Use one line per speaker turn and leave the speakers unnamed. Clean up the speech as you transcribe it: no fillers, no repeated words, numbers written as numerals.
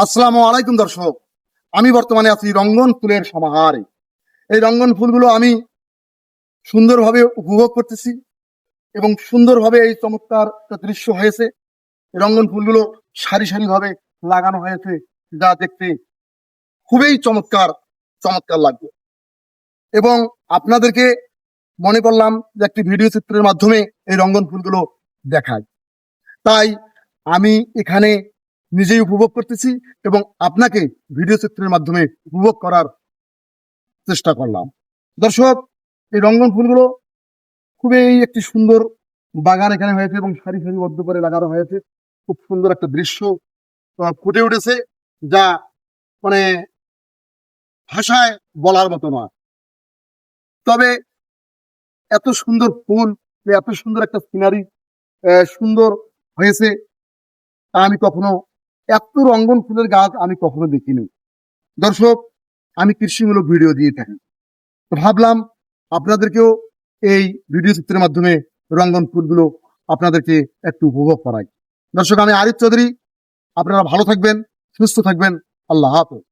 আসসালামু আলাইকুম দর্শক, আমি বর্তমানে আছি রঙ্গন ফুলের সমাহারে। এই রঙ্গন ফুলগুলো আমি সুন্দরভাবে উপভোগ করতেছি এবং সুন্দরভাবে এই চমৎকার একটা দৃশ্য হয়েছে। এই রঙ্গন ফুলগুলো সারি সারি ভাবে লাগানো হয়েছে, যা দেখতে খুবই চমৎকার চমৎকার লাগবে। এবং আপনাদেরকে মনে করলাম যে একটি ভিডিও চিত্রের মাধ্যমে এই রঙ্গন ফুলগুলো দেখাই। তাই আমি এখানে নিজেই উপভোগ করতেছি এবং আপনাকে ভিডিও চিত্রের মাধ্যমে উপভোগ করার চেষ্টা করলাম। দর্শক, এই রঙ্গন ফুলগুলো খুবই একটি সুন্দর বাগান এখানে হয়েছে এবং সারি সারিবদ্ধ করে লাগানো হয়েছে। খুব সুন্দর একটা দৃশ্য ফুটে উঠেছে, যা মানে ভাষায় বলার মতো নয়। তবে এত সুন্দর ফুল, এত সুন্দর একটা সিনারি সুন্দর হয়েছে, তা আমি কখনো এত রঙ্গন ফুলের গাছ আমি কখনো দেখিনি। দর্শক, আমি কৃষিমূলক ভিডিও দিয়ে থাকি, তো ভাবলাম আপনাদেরকেও এই ভিডিও চিত্রের মাধ্যমে রঙ্গন ফুলগুলো আপনাদেরকে একটু উপভোগ করাই। দর্শক, আমি আরিফ চৌধুরী। আপনারা ভালো থাকবেন, সুস্থ থাকবেন। আল্লাহ হাফেজ।